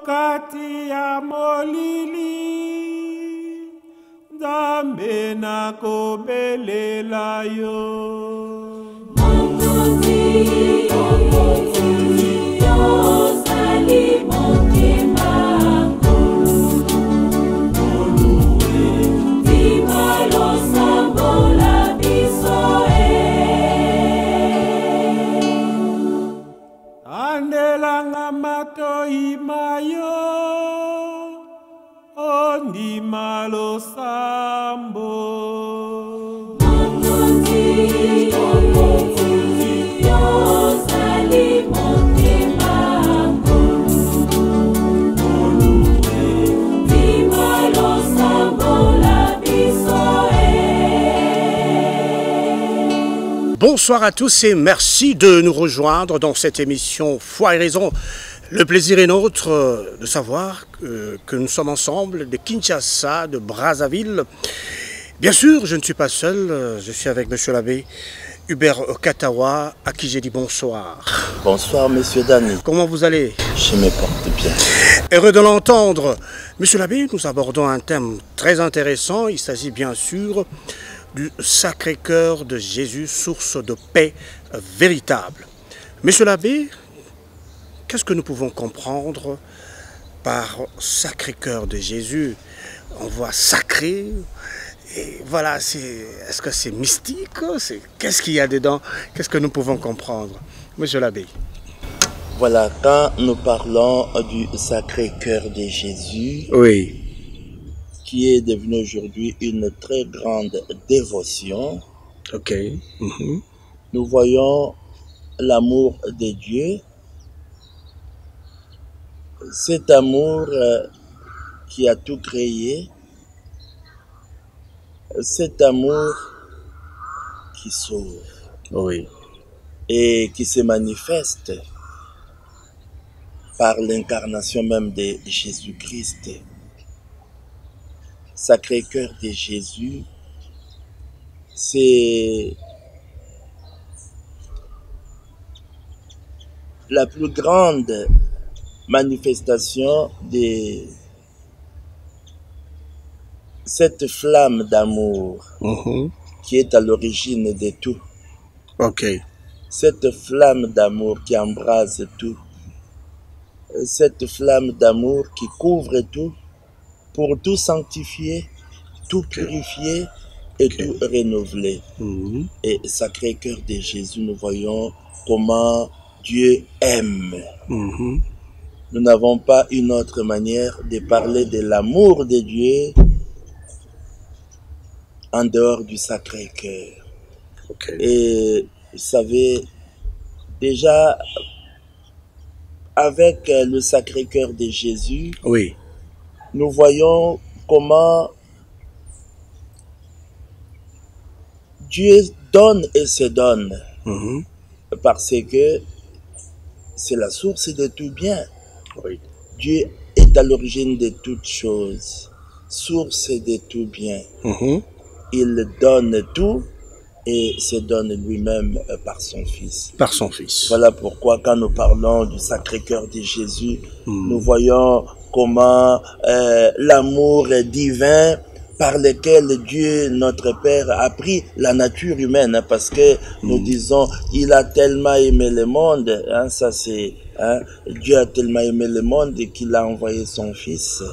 kati ya molili Nzambe na kobelela yo Mokonzi ozali motema Andelanga matoi mayo Ondima lo sambo Mokonzi ozali motema Ondima lo sambo la biso Bonsoir à tous et merci de nous rejoindre dans cette émission Foi et Raison. Le plaisir est nôtre de savoir que nous sommes ensemble de Kinshasa, de Brazzaville. Bien sûr, je ne suis pas seul, je suis avec monsieur l'abbé Hubert Katawa, à qui j'ai dit bonsoir. Bonsoir, monsieur Dani. Comment vous allez? Je me porte bien. Heureux de l'entendre. Monsieur l'abbé, nous abordons un thème très intéressant. Il s'agit bien sûr du Sacré-Cœur de Jésus, source de paix véritable. Monsieur l'abbé, qu'est-ce que nous pouvons comprendre par Sacré-Cœur de Jésus? On voit sacré, et voilà, est-ce que c'est mystique? Qu'est-ce qu'il y a dedans? Qu'est-ce que nous pouvons comprendre? Monsieur l'abbé. Voilà, quand nous parlons du Sacré-Cœur de Jésus, oui, qui est devenu aujourd'hui une très grande dévotion. Ok. Nous voyons l'amour de Dieu, cet amour qui a tout créé, cet amour qui sauve, Oui. et qui se manifeste par l'incarnation même de Jésus-Christ. Sacré-Cœur de Jésus, c'est la plus grande manifestation de cette flamme d'amour qui est à l'origine de tout. Ok. Cette flamme d'amour qui embrase tout. Cette flamme d'amour qui couvre tout pour tout sanctifier, tout purifier et tout renouveler. Et Sacré-Cœur de Jésus, nous voyons comment Dieu aime. Nous n'avons pas une autre manière de parler de l'amour de Dieu en dehors du Sacré-Cœur. Et vous savez, déjà avec le Sacré-Cœur de Jésus, oui, nous voyons comment Dieu donne et se donne. Parce que c'est la source de tout bien. Oui. Dieu est à l'origine de toutes choses, source de tout bien. Il donne tout et se donne lui-même par son Fils. Par son Fils. Voilà pourquoi quand nous parlons du Sacré-Cœur de Jésus, nous voyons comment l'amour divin par lequel Dieu, notre Père, a pris la nature humaine, parce que nous disons, il a tellement aimé le monde, ça c'est, Dieu a tellement aimé le monde qu'il a envoyé son Fils.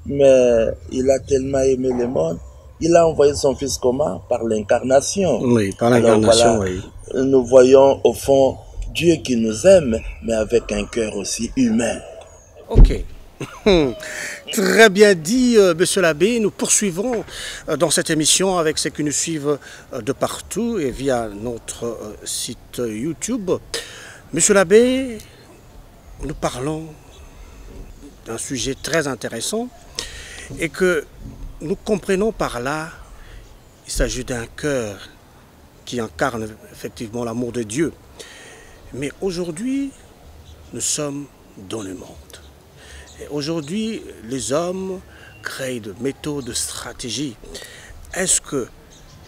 Mais il a tellement aimé le monde, il a envoyé son Fils comment? Par l'incarnation. Oui, par l'incarnation, voilà, oui. Nous voyons au fond Dieu qui nous aime, mais avec un cœur aussi humain. Ok. Très bien dit, monsieur l'abbé. Nous poursuivons dans cette émission avec ceux qui nous suivent de partout et via notre site YouTube. Monsieur l'abbé, nous parlons d'un sujet très intéressant et que nous comprenons par là, il s'agit d'un cœur qui incarne effectivement l'amour de Dieu. Mais aujourd'hui, nous sommes dans le monde. Et aujourd'hui, les hommes créent de méthodes, de stratégies. Est-ce que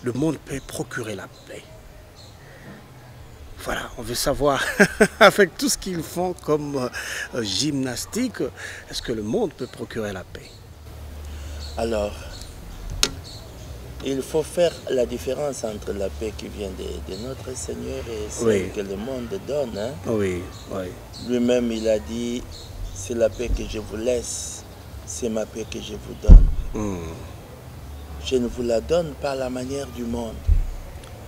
le monde peut procurer la paix? Voilà, on veut savoir, avec tout ce qu'ils font comme gymnastique, est-ce que le monde peut procurer la paix? Alors, il faut faire la différence entre la paix qui vient de notre Seigneur et celle Oui. que le monde donne. Hein. Oui, oui. Lui-même, il a dit, c'est la paix que je vous laisse, c'est ma paix que je vous donne. Je ne vous la donne pas à la manière du monde.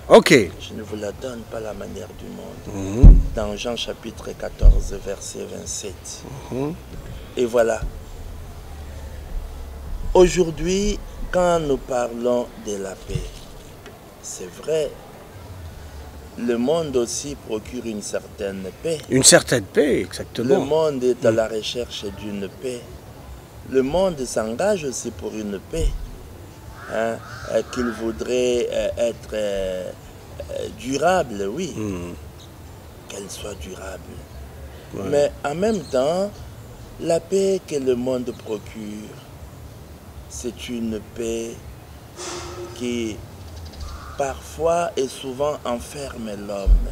Ok. Je ne vous la donne pas à la manière du monde. Dans Jean chapitre 14, verset 27. Et voilà. Aujourd'hui, quand nous parlons de la paix, c'est vrai, le monde aussi procure une certaine paix. Une certaine paix, Le exactement. monde est à la recherche d'une paix. Le monde s'engage aussi pour une paix. Hein, qu'il voudrait être durable, oui. Qu'elle soit durable. Ouais. Mais en même temps, la paix que le monde procure, c'est une paix qui parfois et souvent enferme l'homme,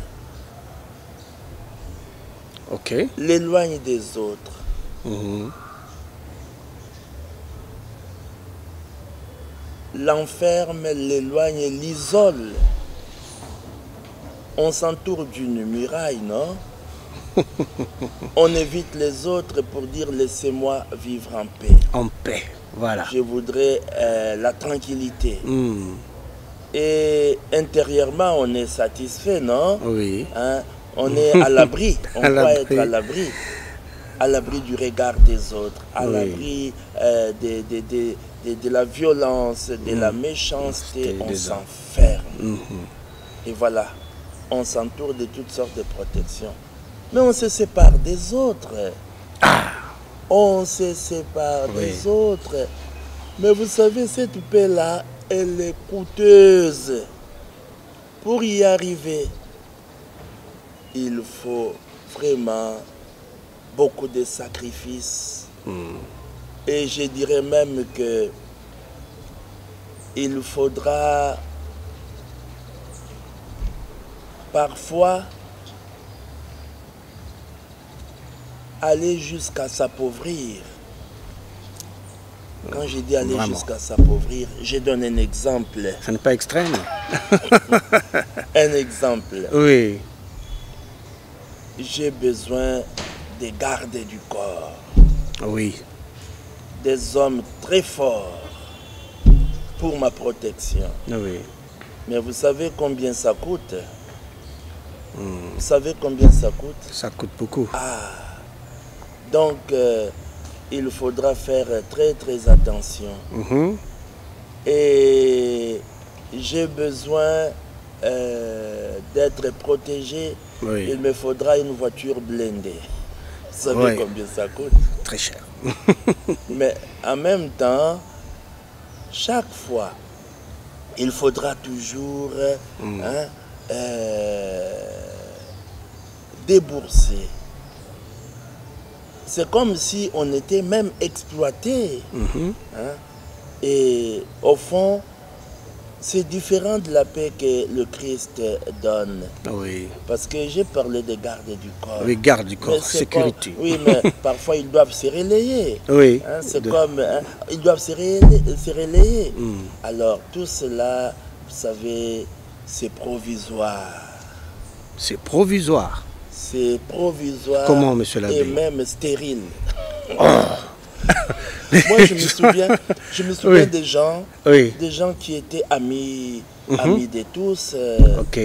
Ok. l'éloigne des autres. L'enferme, l'éloigne, l'isole. On s'entoure d'une muraille, non? On évite les autres pour dire laissez-moi vivre en paix. En paix, voilà. Je voudrais la tranquillité. Et intérieurement, on est satisfait, non? Oui. Hein? On est à l'abri. On À doit l'abri. être à l'abri. À l'abri du regard des autres. À Oui. l'abri de la violence, de la méchanceté. On Des s'enferme. Et voilà. On s'entoure de toutes sortes de protections. Mais on se sépare des autres. On se sépare des autres. Mais vous savez, cette paix-là, elle est coûteuse. Pour y arriver, il faut vraiment beaucoup de sacrifices. Et je dirais même que il faudra parfois aller jusqu'à s'appauvrir. Quand je dis aller Vraiment. jusqu'à s'appauvrir, je donne un exemple. Ça n'est pas extrême? Un exemple. Oui. J'ai besoin des gardes du corps, Oui. des hommes très forts pour ma protection. Oui. Mais vous savez combien ça coûte? Vous savez combien ça coûte? Ça coûte beaucoup. Donc, il faudra faire très très attention. Et j'ai besoin d'être protégé. Oui. Il me faudra une voiture blindée. Vous savez Oui. combien ça coûte? Très cher. Mais en même temps, chaque fois, il faudra toujours débourser. C'est comme si on était même exploité. Et au fond, c'est différent de la paix que le Christ donne. Oui. Parce que j'ai parlé des gardes du corps. Oui, garde du Mais corps, c'est sécurité. comme- oui, mais parfois ils doivent se relayer. Oui. Hein, c'est De- comme, ils doivent se relayer. Alors, tout cela, vous savez, c'est provisoire. C'est provisoire. C'est provisoire. Comment, monsieur l'abbé? Et même stérile. Moi, je me souviens Oui. des gens qui étaient amis de tous. Ok.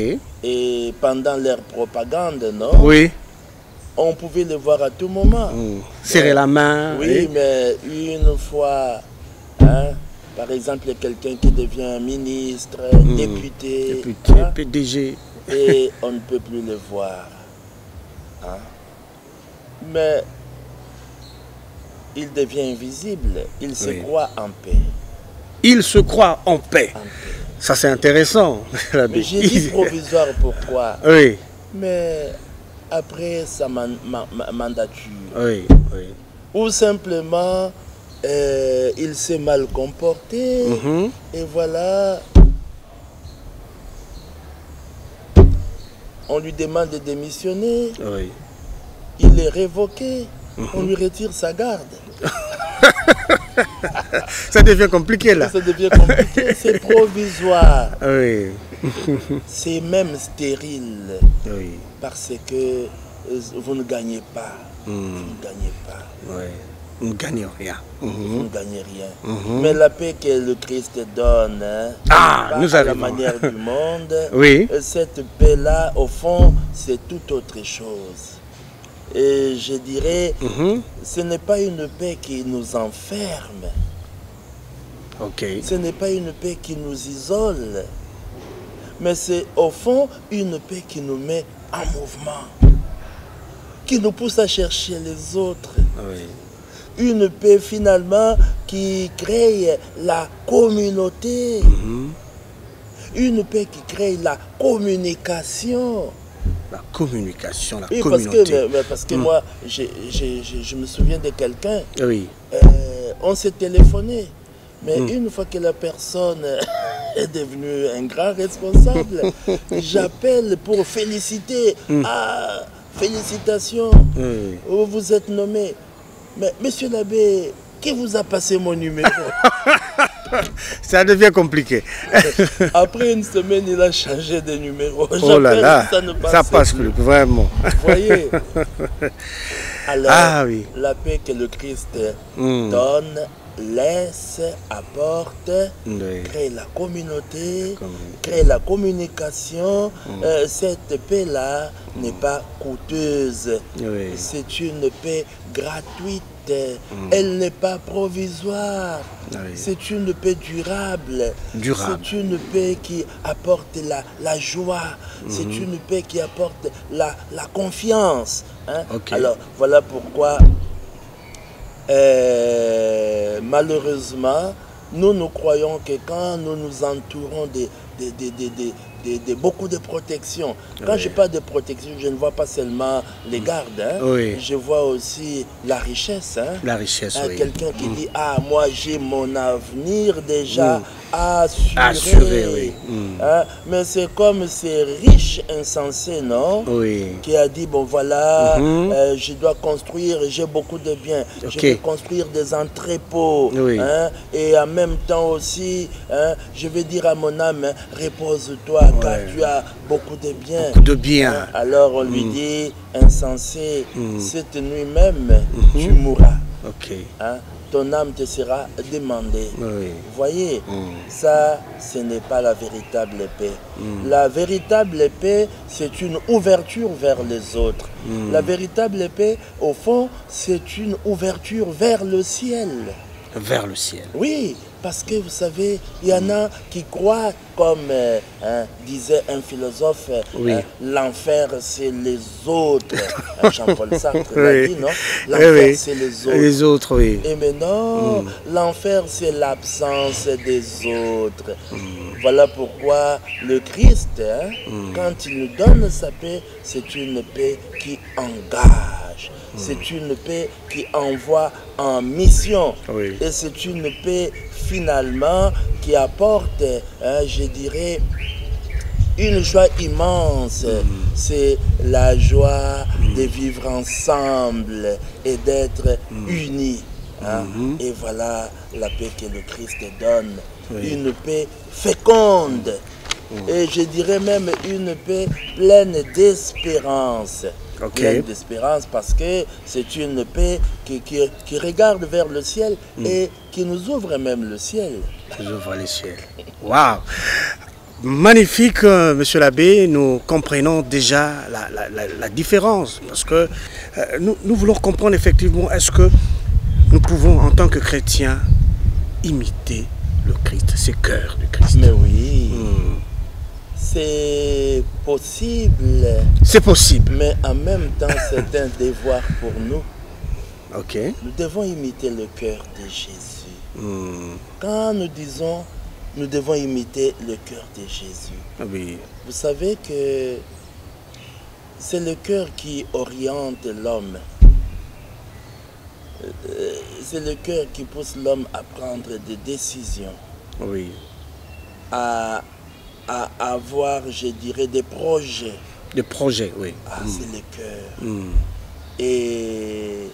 Et pendant leur propagande, non? Oui. On pouvait les voir à tout moment. Serrer la main. Oui, mais une fois, hein, par exemple, quelqu'un qui devient ministre, député, Député, hein, PDG. et on ne peut plus le voir. Hein. Mais il devient invisible, il se croit en paix. Il se croit en paix. En paix. Ça, c'est intéressant. Mais j'ai dit provisoire, pourquoi? Oui. Mais après sa mandature, Oui. Oui. ou simplement il s'est mal comporté, et voilà. on lui demande de démissionner, Oui. il est révoqué, on lui retire sa garde. Ça devient compliqué là. Ça devient compliqué, c'est provisoire. Oui. C'est même stérile Oui. parce que vous ne gagnez pas. Vous ne gagnez pas. Oui. Nous ne gagnons rien. Vous ne gagnez rien. Mais la paix que le Christ donne, hein, Ah, nous à la arrivons. manière du monde, Oui. cette paix-là, au fond, c'est tout autre chose. Et je dirais, ce n'est pas une paix qui nous enferme. Ok. Ce n'est pas une paix qui nous isole. Mais c'est au fond une paix qui nous met en mouvement. Qui nous pousse à chercher les autres. Oui. Une paix finalement qui crée la communauté. Une paix qui crée la communication. La communication, la Oui, communauté. parce que moi, je me souviens de quelqu'un, Oui. on s'est téléphoné, mais une fois que la personne est devenue un grand responsable, j'appelle pour féliciter. Ah, félicitations, Oui. vous êtes nommé. Mais monsieur l'abbé, qui vous a passé mon numéro? Ça devient compliqué. Après une semaine, il a changé de numéro. Oh là J'appelle, là, ça ne ça passe plus, vraiment. Vous voyez? Alors, Ah oui. la paix que le Christ donne, laisse, apporte, Oui. crée la communauté, crée la communication. Cette paix-là n'est pas coûteuse. Oui. C'est une paix gratuite. Elle n'est pas provisoire. Oui. C'est une paix durable. Durable. C'est une paix qui apporte la joie. C'est une paix qui apporte la confiance. Hein? Ok. Alors, voilà pourquoi, malheureusement, nous croyons que quand nous nous entourons de beaucoup de protection, quand je parle de protection, je ne vois pas seulement les gardes, hein. Oui. Je vois aussi la richesse. Hein. La richesse, oui. Quelqu'un qui dit, ah, moi j'ai mon avenir déjà assuré. Assuré, oui. Hein. Mais c'est comme ces riches insensés, non? Oui. Qui a dit, bon voilà, je dois construire, j'ai beaucoup de biens, Ok. je vais construire des entrepôts, Oui. hein, et en même temps aussi, hein, je vais dire à mon âme, hein, repose-toi, car tu as beaucoup de biens. Beaucoup de biens. Hein, alors on lui dit, insensé, cette nuit même, tu mourras. Ok. Hein, ton âme te sera demandée. Oui. Vous voyez, ça, ce n'est pas la véritable paix. La véritable paix, c'est une ouverture vers les autres. La véritable paix, au fond, c'est une ouverture vers le ciel. Vers le ciel. Oui, parce que vous savez, il y en a qui croient, comme disait un philosophe, Oui. L'enfer c'est les autres. Jean-Paul Sartre l'a Oui. dit, non? Oui, L'enfer oui. c'est les autres. Les autres, oui. Et maintenant, l'enfer, c'est l'absence des autres. Voilà pourquoi le Christ, hein, quand il nous donne sa paix, c'est une paix qui engage. C'est une paix qui envoie en mission. Oui. Et c'est une paix, finalement, qui apporte, hein, je dirais, une joie immense. C'est la joie de vivre ensemble et d'être unis. Hein. Et voilà la paix que le Christ donne. Oui. Une paix féconde. Et je dirais même une paix pleine d'espérance. Ok. Pleine d'espérance parce que c'est une paix qui regarde vers le ciel et qui nous ouvre même le ciel. Je vois le ciel. Waouh! Magnifique, monsieur l'abbé, nous comprenons déjà la différence. Parce que nous voulons comprendre effectivement, est-ce que nous pouvons, en tant que chrétiens, imiter le Christ, ce cœur du Christ? Mais oui, c'est possible, C'est possible. mais en même temps, c'est un devoir pour nous. Ok. Nous devons imiter le cœur de Jésus. Quand nous disons, nous devons imiter le cœur de Jésus. Oui. Vous savez que c'est le cœur qui oriente l'homme. C'est le cœur qui pousse l'homme à prendre des décisions, Oui. à avoir, je dirais, des projets. Des projets, oui. Ah, c'est le cœur. Et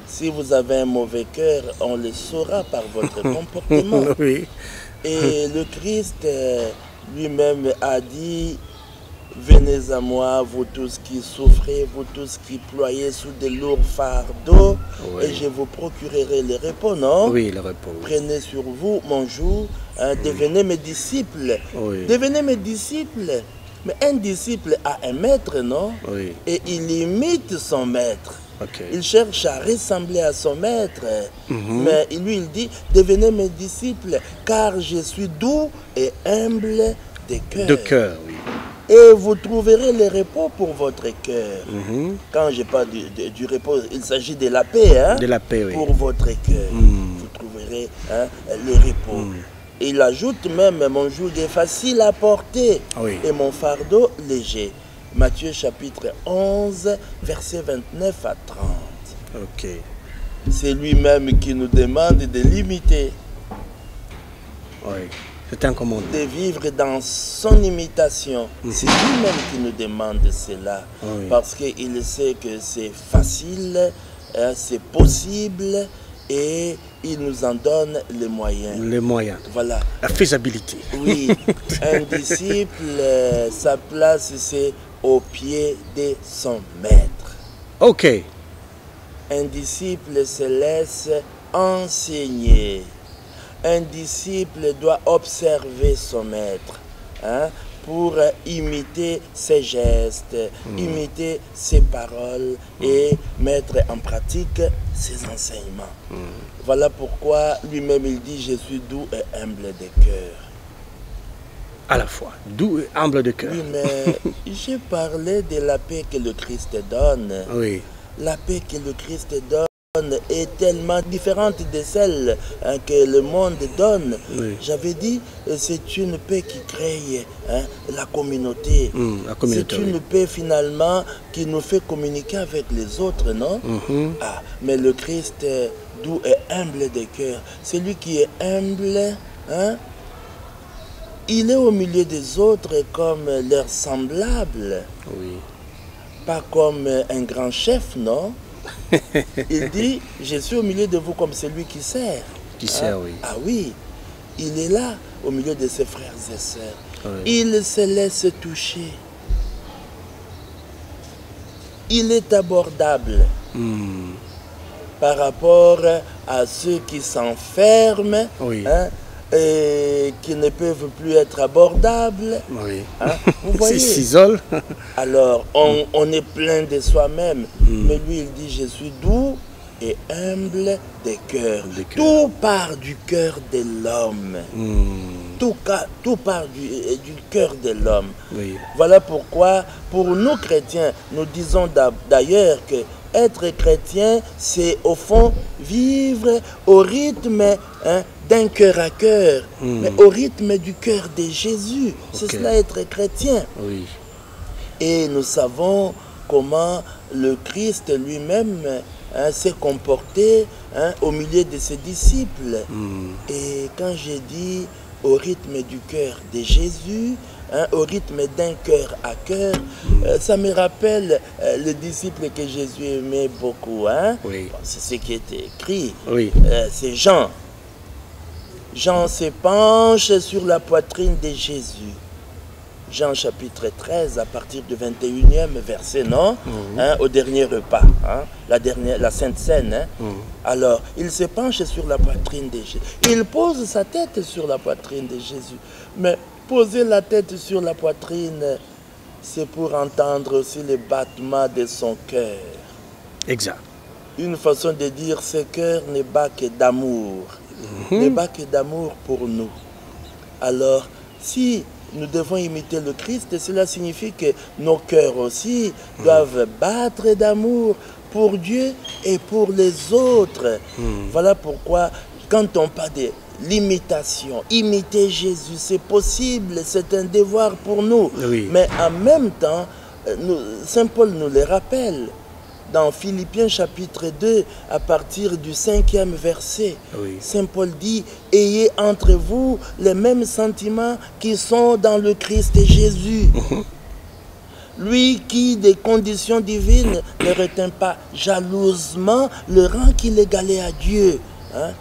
si vous avez un mauvais cœur, on le saura par votre comportement. Oui. Et le Christ lui-même a dit, venez à moi, vous tous qui souffrez, vous tous qui ployez sous de lourds fardeaux, Oui. et je vous procurerai le repos, non? Oui, le repos. Oui. Prenez sur vous mon joug, devenez mes disciples. Oui. Devenez mes disciples. Mais un disciple a un maître, non? Oui. Et il imite son maître. Ok. Il cherche à ressembler à son maître. Mais lui, il dit, devenez mes disciples, car je suis doux et humble de cœur. De cœur, oui. Et vous trouverez le repos pour votre cœur. Quand je parle du repos, il s'agit de la paix. Hein, De la paix, oui. pour votre cœur. Vous trouverez le repos. Il ajoute même, mon joug est facile à porter Oui. et mon fardeau léger. Matthieu chapitre 11, versets 29 à 30. Ok. C'est lui-même qui nous demande de l'imiter, Oui. C'est un commandement. de vivre dans son imitation. C'est lui-même qui nous demande cela. Oui. Parce qu'il sait que c'est facile, c'est possible et il nous en donne les moyens. Les moyens. Voilà. La faisabilité. Oui, un disciple, sa place c'est au pied de son maître. Ok. Un disciple se laisse enseigner. Un disciple doit observer son maître pour imiter ses gestes, imiter ses paroles et mettre en pratique ses enseignements. Voilà pourquoi lui-même il dit, je suis doux et humble de cœur. À la fois. Doux et humble de cœur. Oui, mais j'ai parlé de la paix que le Christ donne. Oui. La paix que le Christ donne est tellement différente de celle que le monde donne. Oui. J'avais dit, c'est une paix qui crée la communauté. La communauté, C'est une oui. paix finalement qui nous fait communiquer avec les autres, non? Ah, mais le Christ doux et humble de cœur, celui qui est humble, il est au milieu des autres comme leur semblable, Oui. pas comme un grand chef, non? Il dit, je suis au milieu de vous comme celui qui sert. Qui sert, oui. Ah oui, il est là au milieu de ses frères et sœurs. Oui. Il se laisse toucher. Il est abordable par rapport à ceux qui s'enferment, Oui. et qui ne peuvent plus être abordables. Oui. Vous voyez? Il s'isole. Alors, on est plein de soi-même. Mais lui, il dit, je suis doux et humble de cœur. De cœur. Tout part du cœur de l'homme. Tout part du cœur de l'homme. Oui. Voilà pourquoi, pour nous chrétiens, nous disons d'ailleurs que être chrétien, c'est au fond vivre au rythme d'un cœur à cœur, mais au rythme du cœur de Jésus. C'est Ok. cela être chrétien. Oui. Et nous savons comment le Christ lui-même s'est comporté au milieu de ses disciples. Et quand j'ai dit au rythme du cœur de Jésus, au rythme d'un cœur à cœur, ça me rappelle le disciple que Jésus aimait beaucoup. Oui. C'est ce qui est écrit. Oui. C'est Jean. Jean se penche sur la poitrine de Jésus. Jean chapitre 13 à partir du 21e verset, non? Au dernier repas, la Sainte Seine. Alors, il se penche sur la poitrine de Jésus. Il pose sa tête sur la poitrine de Jésus. Mais poser la tête sur la poitrine, c'est pour entendre aussi le battement de son cœur. Exact. Une façon de dire, ce cœur ne bat que d'amour. Ne bat que d'amour pour nous. Alors, si nous devons imiter le Christ, cela signifie que nos cœurs aussi doivent battre d'amour pour Dieu et pour les autres. Voilà pourquoi, quand on parle de l'imitation, imiter Jésus, c'est possible, c'est un devoir pour nous. Oui. Mais en même temps, Saint Paul nous le rappelle. Dans Philippiens chapitre 2, à partir du 5e verset, Oui. Saint Paul dit, ayez entre vous les mêmes sentiments qui sont dans le Christ Jésus. lui qui, des conditions divines, ne retint pas jalousement le rang qu'il égalait à Dieu. Hein?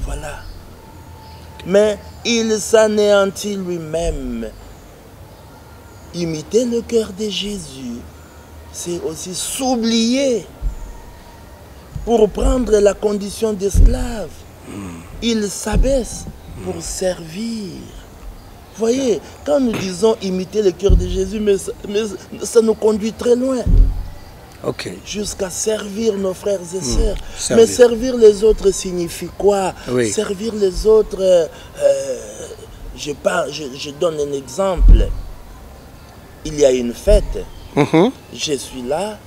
Voilà. Mais il s'anéantit lui-même. Imiter le cœur de Jésus, c'est aussi s'oublier pour prendre la condition d'esclave. Il s'abaisse pour servir. Voyez, quand nous disons imiter le cœur de Jésus, mais ça nous conduit très loin. Ok. Jusqu'à servir nos frères et sœurs. Servir. Mais servir les autres signifie quoi? Oui. Servir les autres, je donne un exemple. Il y a une fête, je suis là,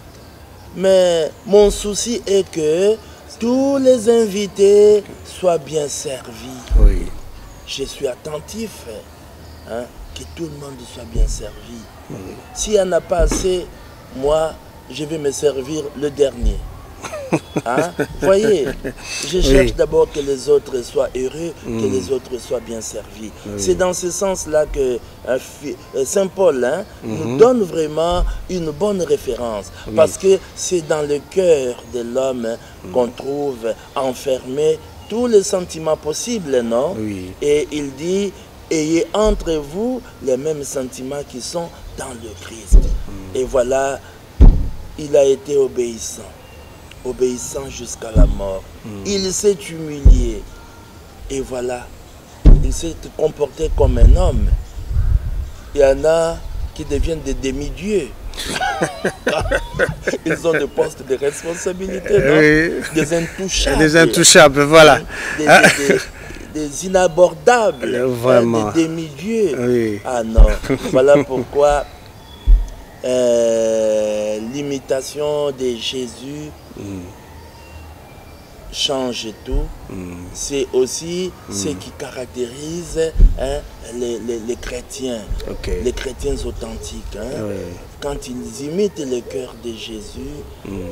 mais mon souci est que tous les invités soient bien servis. Oui. Je suis attentif, hein, que tout le monde soit bien servi. S'il n'y en a pas assez, moi, je vais me servir le dernier. Hein? Voyez, je cherche d'abord que les autres soient heureux, que les autres soient bien servis. C'est dans ce sens-là que Saint Paul nous donne vraiment une bonne référence. Parce que c'est dans le cœur de l'homme qu'on trouve enfermé tous les sentiments possibles, non? Oui. Et il dit, ayez entre vous les mêmes sentiments qui sont dans le Christ. Et voilà, il a été obéissant. Obéissant jusqu'à la mort. Il s'est humilié. Et voilà, il s'est comporté comme un homme. Il y en a qui deviennent des demi-dieux. Ils ont des postes de responsabilité, non? Des intouchables. Des intouchables, voilà. Des inabordables. Vraiment. Des demi-dieux. Oui. Ah non. Voilà pourquoi l'imitation de Jésus change tout. C'est aussi ce qui caractérise les chrétiens, les chrétiens authentiques. Quand ils imitent le cœur de Jésus,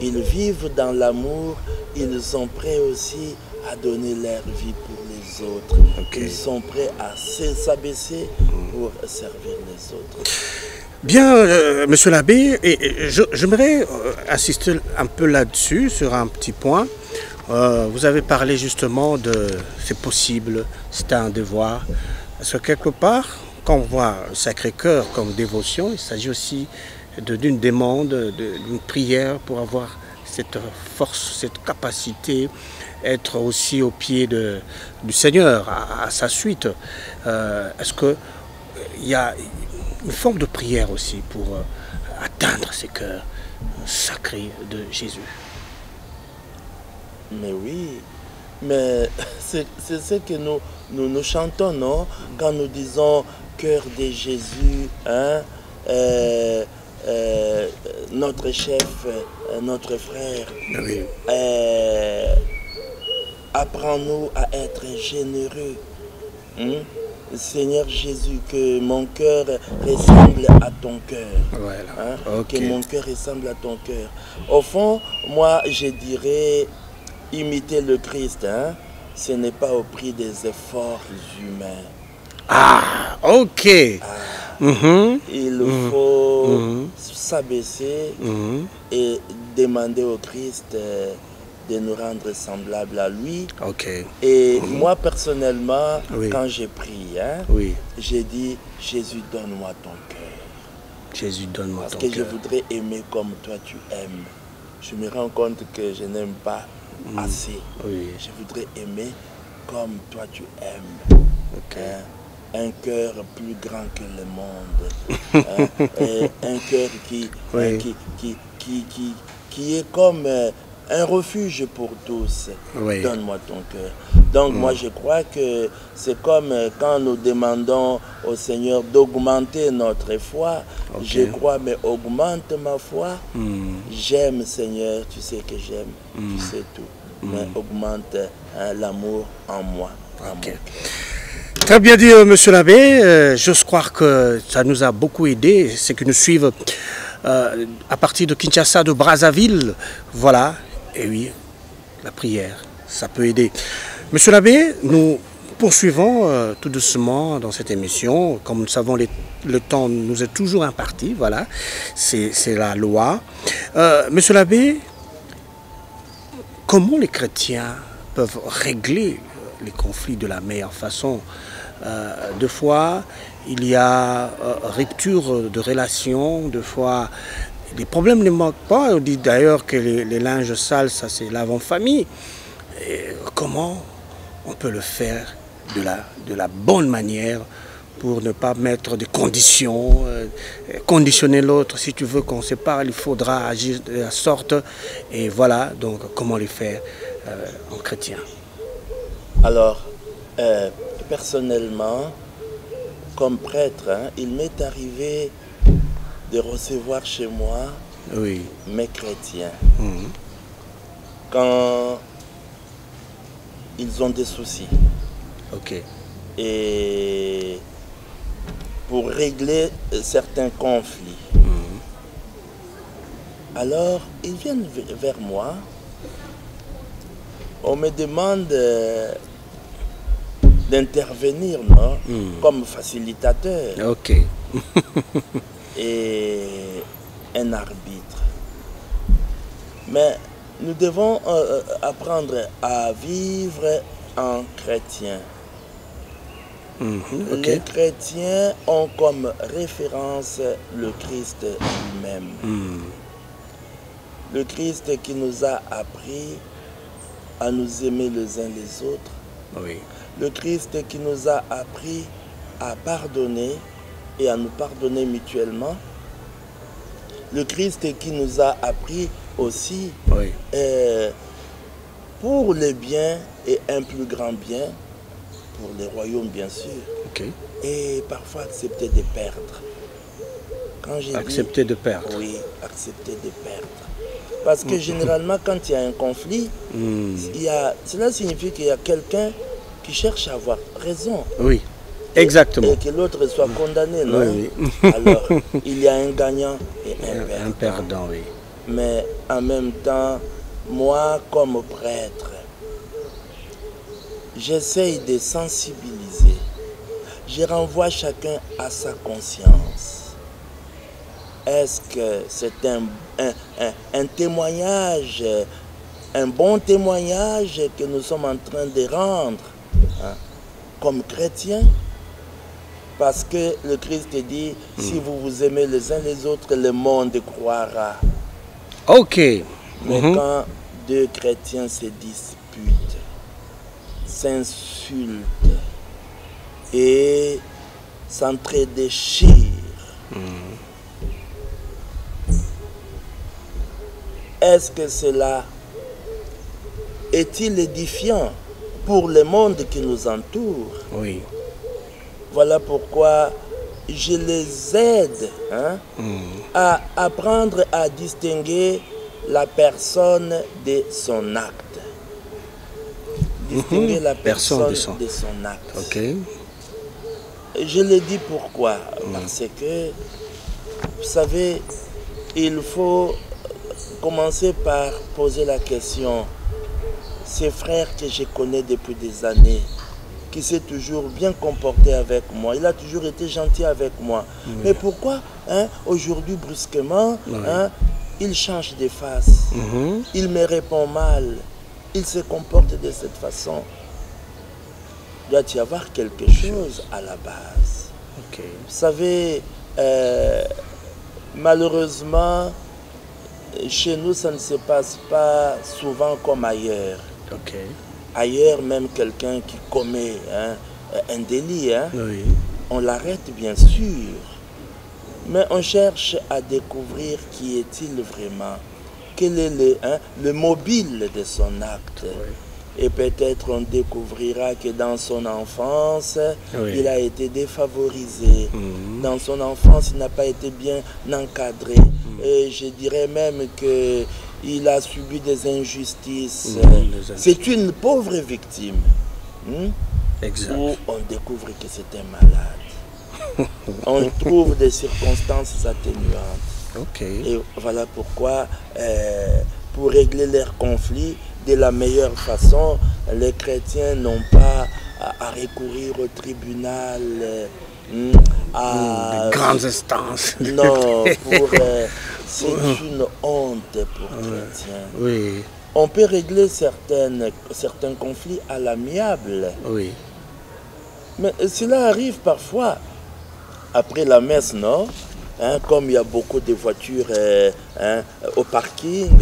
ils vivent dans l'amour, ils sont prêts aussi à donner leur vie pour les autres. Ils sont prêts à s'abaisser pour servir les autres. Bien, monsieur l'abbé, j'aimerais insister un peu là-dessus, sur un petit point. Vous avez parlé justement de c'est possible, c'est un devoir. Parce que quelque part, quand on voit le Sacré-Cœur comme dévotion, il s'agit aussi d'une demande, d'une prière pour avoir cette force, cette capacité, être aussi au pied du Seigneur, à sa suite. Est-ce qu'il y a une forme de prière aussi pour atteindre ces cœurs sacrés de Jésus? Mais oui, mais c'est ce que nous chantons, non? Quand nous disons cœur de Jésus, hein, notre chef, notre frère, Oui. Apprends-nous à être généreux. Seigneur Jésus, que mon cœur ressemble à ton cœur. Voilà. Que mon cœur ressemble à ton cœur. Au fond, moi, je dirais imiter le Christ. Ce n'est pas au prix des efforts humains. Ah, ok. Il faut s'abaisser et demander au Christ de nous rendre semblables à lui. Et moi personnellement, quand j'ai prié, j'ai dit, Jésus, donne-moi ton cœur. Jésus, donne-moi ton cœur. Parce que je voudrais aimer comme toi tu aimes. Je me rends compte que je n'aime pas assez. Je voudrais aimer comme toi tu aimes. Un cœur plus grand que le monde. Un cœur qui est comme un refuge pour tous. Donne-moi ton cœur. Donc moi je crois que c'est comme quand nous demandons au Seigneur d'augmenter notre foi. Je crois, mais augmente ma foi. J'aime, Seigneur, tu sais que j'aime, tu sais tout. Mais augmente l'amour en moi. Très bien dit, monsieur l'abbé. J'ose croire que ça nous a beaucoup aidé. C'est que nous suivent à partir de Kinshasa, de Brazzaville. Voilà. Et oui, la prière, ça peut aider. Monsieur l'abbé, nous poursuivons tout doucement dans cette émission. Comme nous savons, le temps nous est toujours imparti, voilà, c'est la loi. Monsieur l'abbé, comment les chrétiens peuvent régler les conflits de la meilleure façon? Deux fois, il y a rupture de relations, deux fois, les problèmes ne manquent pas. On dit d'ailleurs que les linges sales, ça c'est lavant famille. Et comment on peut le faire de la bonne manière pour ne pas mettre des conditions, conditionner l'autre? Si tu veux qu'on se parle, il faudra agir de la sorte. Et voilà, donc comment le faire en chrétien? Alors, personnellement, comme prêtre, il m'est arrivé de recevoir chez moi mes chrétiens. Quand ils ont des soucis. Ok. Et pour régler certains conflits. Alors, ils viennent vers moi. On me demande d'intervenir, non? Comme facilitateur. Ok. Et un arbitre. Mais nous devons apprendre à vivre en chrétien. Okay. Les chrétiens ont comme référence le Christ lui-même. Le Christ qui nous a appris à nous aimer les uns les autres. Oui. Le Christ qui nous a appris à pardonner et à nous pardonner mutuellement. Le Christ qui nous a appris aussi pour le bien et un plus grand bien, pour les royaumes bien sûr, et parfois accepter de perdre. Quand accepter de perdre. Oui, accepter de perdre. Parce que généralement quand il y a un conflit, cela signifie qu'il y a quelqu'un qui cherche à avoir raison. Oui. Exactement. Et que l'autre soit condamné, non? Oui. Alors, il y a un gagnant et un perdant. Un perdant, oui. Mais en même temps, moi, comme prêtre, j'essaye de sensibiliser. Je renvoie chacun à sa conscience. Est-ce que c'est un témoignage, un bon témoignage que nous sommes en train de rendre comme chrétiens? Parce que le Christ dit, si vous vous aimez les uns les autres, le monde croira. Ok. Mais quand deux chrétiens se disputent, s'insultent et s'entredéchirent, est-ce que cela est-il édifiant pour le monde qui nous entoure? Oui. Voilà pourquoi je les aide à apprendre à distinguer la personne de son acte. Distinguer la personne de son acte. Ok. Je le dis pourquoi? Parce que, vous savez, il faut commencer par poser la question. Ces frères que je connais depuis des années, qui s'est toujours bien comporté avec moi. Il a toujours été gentil avec moi. Mais pourquoi aujourd'hui, brusquement, il change de face? Il me répond mal. Il se comporte de cette façon. Il doit y avoir quelque chose à la base. Okay. Vous savez, malheureusement, chez nous, ça ne se passe pas souvent comme ailleurs. Okay. Ailleurs, même quelqu'un qui commet un délit, on l'arrête bien sûr. Mais on cherche à découvrir qui est-il vraiment. Quel est le mobile de son acte. Et peut-être on découvrira que dans son enfance, il a été défavorisé. Dans son enfance, il n'a pas été bien encadré. Et je dirais même qu'il a subi des injustices. C'est une pauvre victime. Exact. Où on découvre que c'est un malade. On trouve des circonstances atténuantes. Okay. Et voilà pourquoi, pour régler leurs conflits de la meilleure façon, les chrétiens n'ont pas à recourir au tribunal, Des grandes instances. Non, c'est une honte pour chrétiens. Oui, On peut régler certains conflits à l'amiable, oui. mais cela arrive parfois après la messe, non? Comme il y a beaucoup de voitures au parking,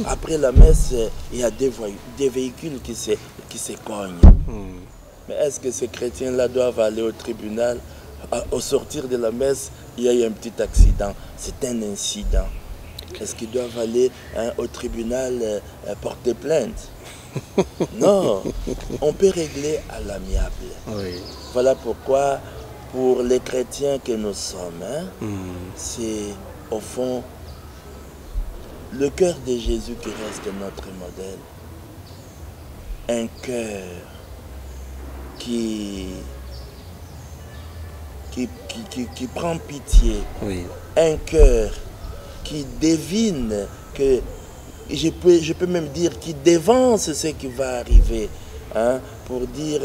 après la messe, il y a des véhicules qui se cognent. Mais est-ce que ces chrétiens-là doivent aller au tribunal? Au sortir de la messe, il y a eu un petit accident. C'est un incident. Est-ce qu'ils doivent aller au tribunal porter plainte? Non, on peut régler à l'amiable. Oui. Voilà pourquoi, pour les chrétiens que nous sommes, c'est au fond le cœur de Jésus qui reste notre modèle. Un cœur qui prend pitié, Oui. un cœur qui devine, que je peux même dire qui dévance ce qui va arriver, pour dire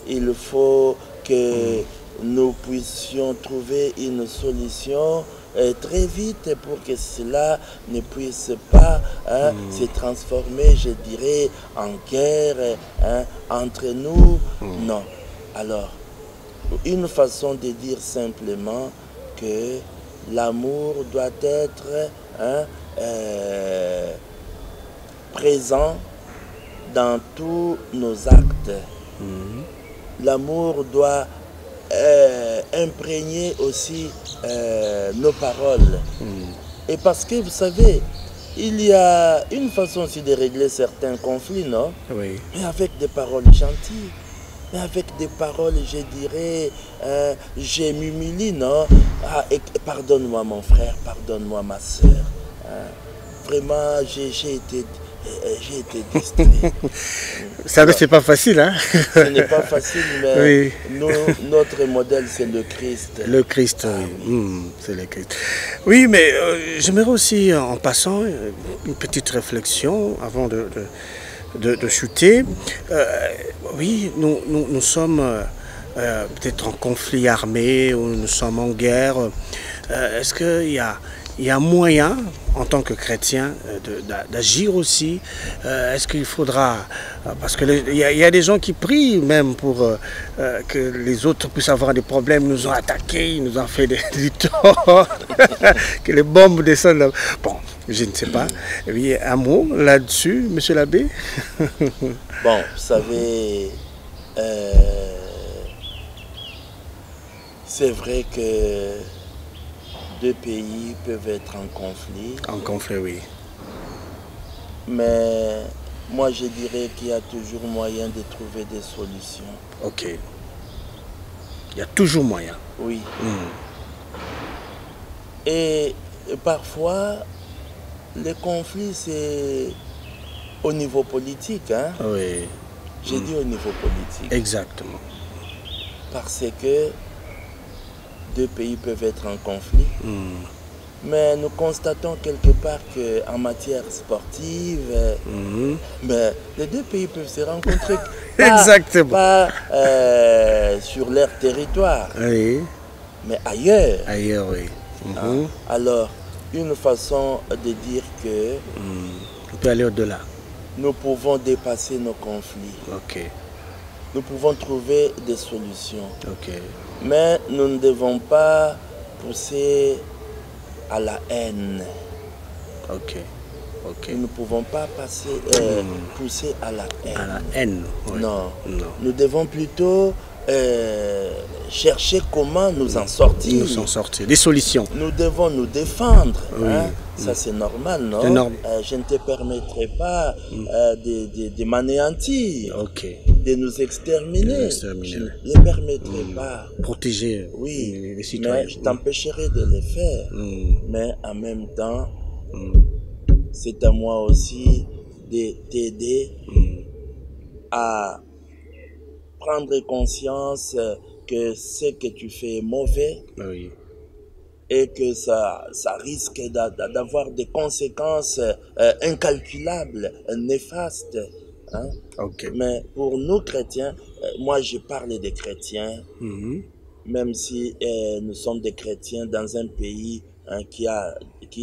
il faut que nous puissions trouver une solution très vite pour que cela ne puisse pas se transformer, je dirais, en guerre entre nous. Non. Alors, une façon de dire simplement que l'amour doit être présent dans tous nos actes. L'amour doit imprégner aussi nos paroles. Et parce que, vous savez, il y a une façon aussi de régler certains conflits, non? Oui. Mais avec des paroles gentilles. Mais avec des paroles, je dirais, je m'humilie, non? Pardonne-moi mon frère, pardonne-moi ma soeur. Vraiment, j'ai été distrait. Ça, c'est pas facile, hein? Ce n'est pas facile, mais Oui. notre modèle, c'est le Christ. Le Christ, oui. C'est le Christ. Oui, mais j'aimerais aussi, en passant, une petite réflexion avant de chuter. Oui, nous sommes peut-être en conflit armé ou nous sommes en guerre. Est-ce qu'il y a moyen, en tant que chrétien, d'agir aussi? Est-ce qu'il faudra... Parce qu'il y a des gens qui prient même pour que les autres puissent avoir des problèmes, nous ont attaqués, ils nous ont fait du tort, que les bombes descendent là. Bon, je ne sais pas. Oui, un mot là-dessus, monsieur l'abbé? Bon, vous savez, c'est vrai que deux pays peuvent être en conflit. En conflit, oui. Mais moi, je dirais qu'il y a toujours moyen de trouver des solutions. Ok. Il y a toujours moyen. Oui. Et parfois, les conflits, c'est au niveau politique. Oui. J'ai dit au niveau politique. Exactement. Parce que deux pays peuvent être en conflit. Mais nous constatons quelque part qu'en matière sportive, mais les deux pays peuvent se rencontrer Exactement. pas sur leur territoire, Oui. mais ailleurs. Ailleurs, oui. Alors, une façon de dire que On peut aller au-delà. nous pouvons dépasser nos conflits. Ok. Nous pouvons trouver des solutions. Ok. Mais nous ne devons pas pousser à la haine. Ok. Ok. Nous ne pouvons pas pousser à la haine. À la haine. Oui. Non. Non. Nous devons plutôt chercher comment nous en sortir. Nous en sortir. Des solutions. Nous devons nous défendre. Oui. Ça, c'est normal, non? C'est normal. Je ne te permettrai pas de m'anéantir, Ok. de nous exterminer. Exterminer. Je ne le permettrai pas. Protéger Oui, les citoyens. mais je t'empêcherai de le faire. Mais en même temps, c'est à moi aussi de t'aider à prendre conscience que ce que tu fais est mauvais Oui. et que ça risque d'avoir des conséquences incalculables, néfastes Hein? Ok. Mais pour nous chrétiens, moi je parle des chrétiens, Mhm. même si nous sommes des chrétiens dans un pays hein, qui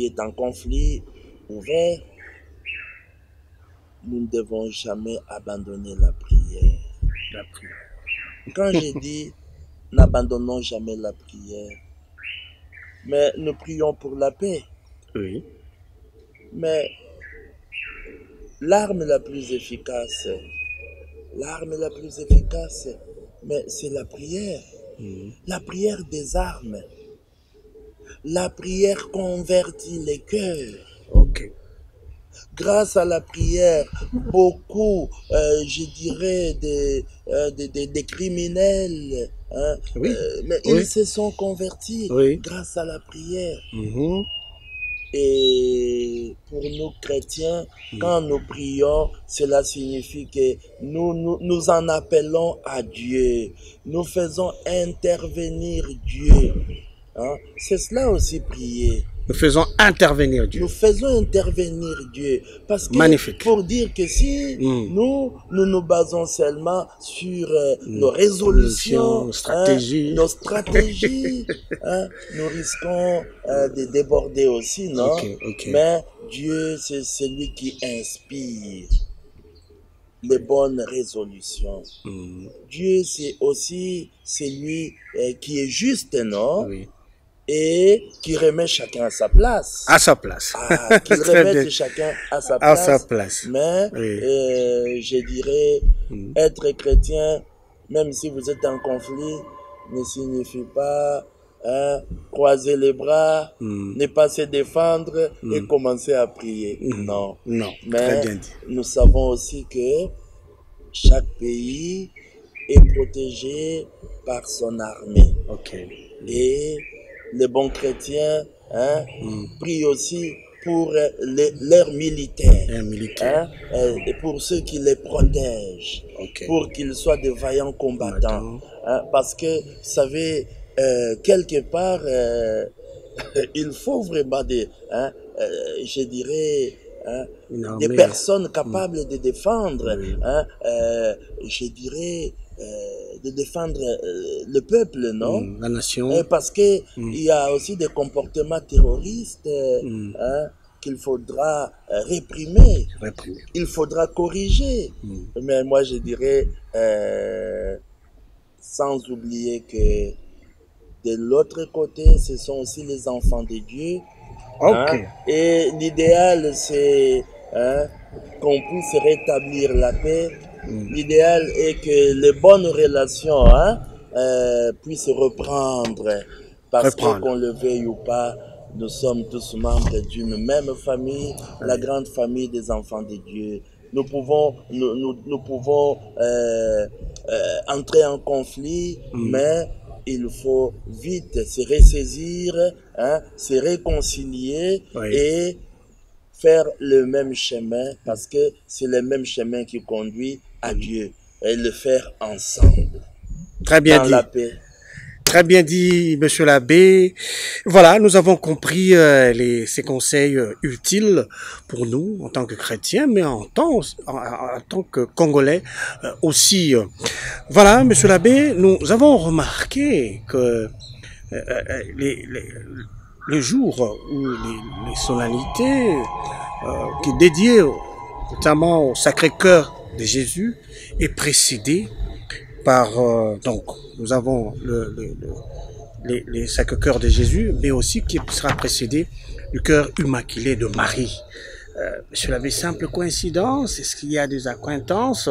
est en conflit ouvert, nous ne devons jamais abandonner la prière. La prière. Quand j'ai dit n'abandonnons jamais la prière, mais nous prions pour la paix. Oui. Mais l'arme la plus efficace, mais c'est la prière. Mhm. La prière des armes. La prière convertit les cœurs. Ok. Grâce à la prière, beaucoup, je dirais, des criminels, hein, Oui. mais Oui. ils se sont convertis Oui. grâce à la prière. Mhm. Et pour nous chrétiens, quand nous prions, cela signifie que nous en appelons à Dieu. Nous faisons intervenir Dieu. Hein? C'est cela aussi prier. Nous faisons intervenir Dieu. Nous faisons intervenir Dieu. Parce que Magnifique. pour dire que si nous basons seulement sur nos résolutions, stratégies, nos stratégies, hein, nous risquons de déborder aussi, non? Ok. Mais Dieu, c'est celui qui inspire les bonnes résolutions. Dieu, c'est aussi celui qui est juste, non? Oui. Et qui remet chacun à sa place. À sa place. Qu'il remette chacun à sa place. À sa place. Mais je dirais, être chrétien, même si vous êtes en conflit, ne signifie pas croiser les bras, ne pas se défendre et commencer à prier. Non. Non. Mais très bien dit. nous savons aussi que chaque pays est protégé par son armée. Ok. Et les bons chrétiens prient aussi pour leurs militaires, et pour ceux qui les protègent, pour qu'ils soient de vaillants combattants. Parce que, vous savez, quelque part, il faut vraiment je dirais, des personnes capables de défendre, je dirais, de défendre le peuple, non? La nation. Parce que il y a aussi des comportements terroristes qu'il faudra réprimer. Il faudra corriger. Mais moi, je dirais, sans oublier que de l'autre côté, ce sont aussi les enfants de Dieu. Et l'idéal, c'est qu'on puisse rétablir la paix. L'idéal est que les bonnes relations puissent reprendre. Parce que qu'on le veuille ou pas, nous sommes tous membres d'une même famille, la grande famille des enfants de Dieu. Nous pouvons entrer en conflit, mais il faut vite se ressaisir, se réconcilier et faire le même chemin, parce que c'est le même chemin qui conduit à Dieu, et le faire ensemble. Très bien dans dit. La paix. Très bien dit, monsieur l'abbé. Voilà, nous avons compris ces conseils utiles pour nous en tant que chrétiens, mais en tant que Congolais aussi. Voilà, monsieur l'abbé, nous avons remarqué que les jours où les solennités qui est dédiées notamment au Sacré-Cœur de Jésus est précédée par donc nous avons les Sacré-Cœur de Jésus, mais aussi qui sera précédé du cœur immaculé de Marie. Monsieur l'abbé, simple coïncidence? Est-ce qu'il y a des accointances?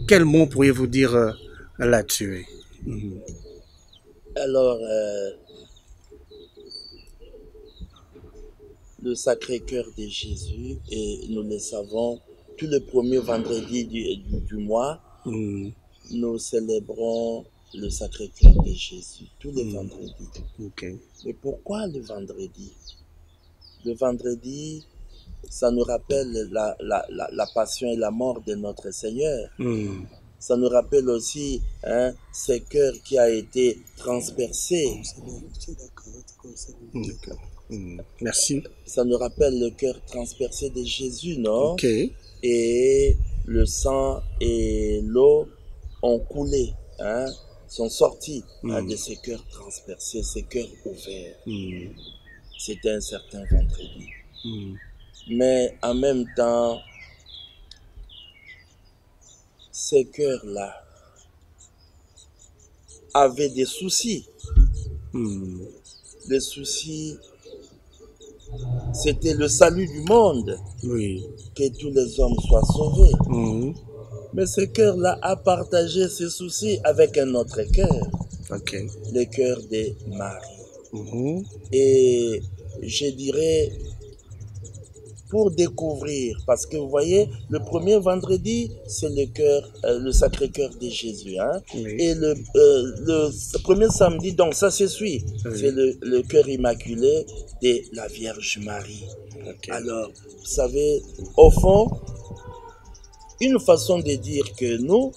Quel mot pourriez-vous dire là-dessus? Alors, le Sacré-Cœur de Jésus, et nous le savons, tout le premier vendredi du mois, nous célébrons le Sacré-Cœur de Jésus, tous les vendredis. Mais pourquoi le vendredi? Le vendredi, ça nous rappelle la passion et la mort de notre Seigneur. Ça nous rappelle aussi ce cœur qui a été transpercé. Merci. Ça nous rappelle le cœur transpercé de Jésus, non? Et le sang et l'eau ont coulé, hein, sont sortis de ces cœurs transpercés, ces cœurs ouverts. C'était un certain vendredi. Mais en même temps, ces cœurs-là avaient des soucis. Les soucis, c'était le salut du monde, que tous les hommes soient sauvés. Mais ce cœur-là a partagé ses soucis avec un autre cœur, le cœur de Marie. Et je dirais, pour découvrir, parce que vous voyez, le premier vendredi, c'est le cœur, le Sacré-Cœur de Jésus, hein? Et le premier samedi, donc ça se suit, c'est le cœur immaculé de la Vierge Marie. Alors, vous savez, au fond, une façon de dire que nous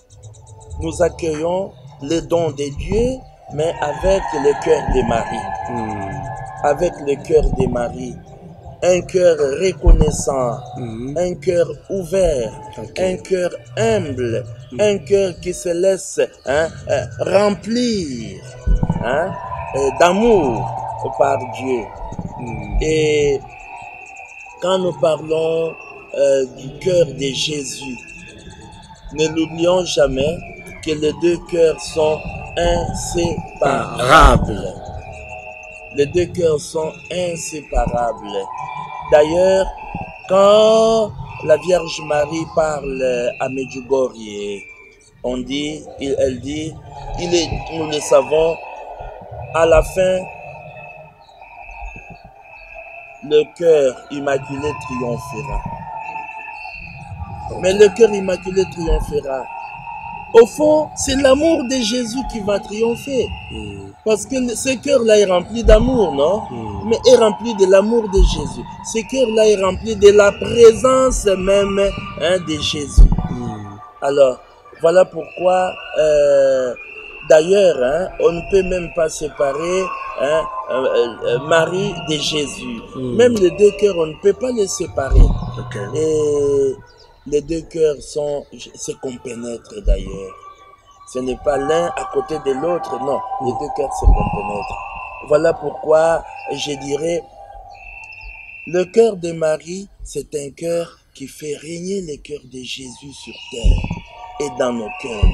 accueillons les dons de Dieu, mais avec le cœur de Marie. Avec le cœur de Marie. Un cœur reconnaissant, un cœur ouvert, un cœur humble, un cœur qui se laisse remplir d'amour par Dieu. Et quand nous parlons du cœur de Jésus, ne l'oublions jamais que les deux cœurs sont inséparables. Les deux cœurs sont inséparables. D'ailleurs, quand la Vierge Marie parle à Medjugorje, elle dit, nous le savons, à la fin, le cœur immaculé triomphera. Mais le cœur immaculé triomphera. Au fond, c'est l'amour de Jésus qui va triompher. Parce que ce cœur-là est rempli d'amour, non? Mais est rempli de l'amour de Jésus. Ce cœur-là est rempli de la présence même de Jésus. Alors, voilà pourquoi, d'ailleurs, on ne peut même pas séparer Marie de Jésus. Même les deux cœurs, on ne peut pas les séparer. Et les deux cœurs se compénètrent d'ailleurs. Ce n'est pas l'un à côté de l'autre, non. Les deux cœurs se compénètrent. Voilà pourquoi je dirais, le cœur de Marie, c'est un cœur qui fait régner le cœur de Jésus sur terre et dans nos cœurs.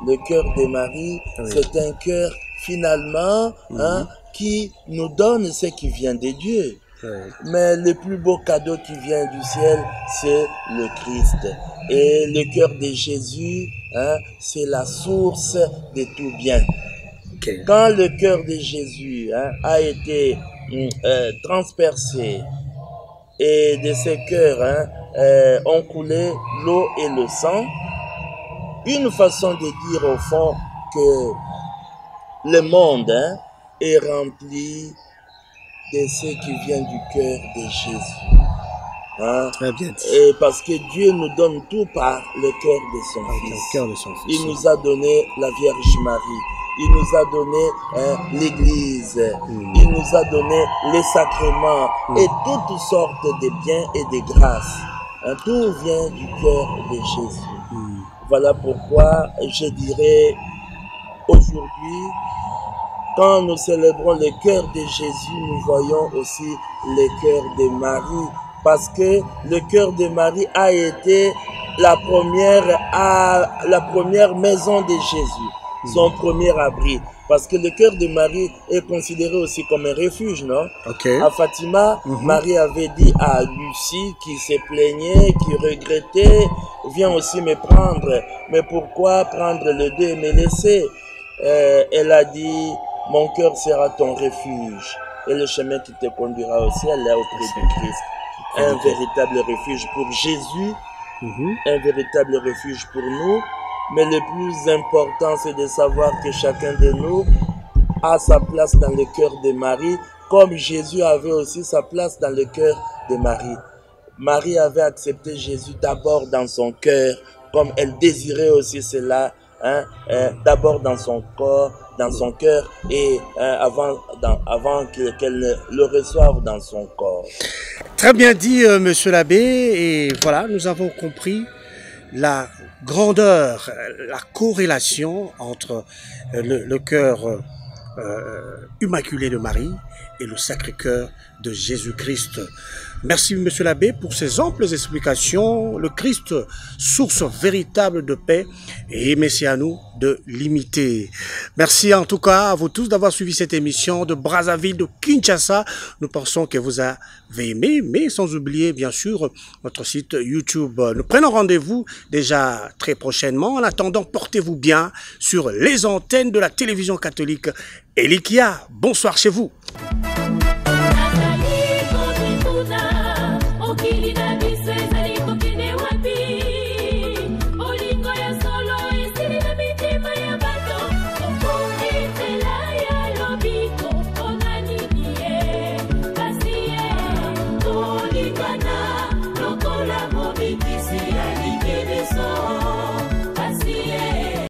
Le cœur de Marie, c'est un cœur finalement qui nous donne ce qui vient de Dieu. Mais le plus beau cadeau qui vient du ciel, c'est le Christ. Et le cœur de Jésus, c'est la source de tout bien. Quand le cœur de Jésus a été transpercé et de ces cœurs ont coulé l'eau et le sang, une façon de dire au fond que le monde est rempli de ce qui vient du cœur de Jésus. Très bien dit. Et parce que Dieu nous donne tout par le cœur de son Fils. Il nous a donné la Vierge Marie. Il nous a donné l'Église. Il nous a donné les sacrements et toutes sortes de biens et de grâces. Tout vient du cœur de Jésus. Voilà pourquoi je dirais aujourd'hui, quand nous célébrons le cœur de Jésus, nous voyons aussi le cœur de Marie. Parce que le cœur de Marie a été la première maison de Jésus, son premier abri. Parce que le cœur de Marie est considéré aussi comme un refuge, non? À Fatima, Marie avait dit à Lucie qui se plaignait, qui regrettait, viens aussi me prendre. Mais pourquoi prendre le deux et me laisser? Elle a dit, mon cœur sera ton refuge. Et le chemin qui te conduira au ciel est auprès du Christ. Un véritable refuge pour Jésus, un véritable refuge pour nous. Mais le plus important, c'est de savoir que chacun de nous a sa place dans le cœur de Marie, comme Jésus avait aussi sa place dans le cœur de Marie. Marie avait accepté Jésus d'abord dans son cœur, comme elle désirait aussi cela, d'abord dans son corps, dans son cœur, et avant qu'elle le reçoive dans son corps. Très bien dit, monsieur l'abbé. Et voilà, nous avons compris la grandeur, la corrélation entre le cœur immaculé de Marie et le Sacré-Cœur de Jésus-Christ. Merci, monsieur l'abbé, pour ces amples explications. Le Christ, source véritable de paix, et merci à nous de l'imiter. Merci en tout cas à vous tous d'avoir suivi cette émission de Brazzaville, de Kinshasa. Nous pensons que vous avez aimé, mais sans oublier bien sûr notre site YouTube. Nous prenons rendez-vous déjà très prochainement. En attendant, portez-vous bien sur les antennes de la télévision catholique Elikia. Bonsoir chez vous.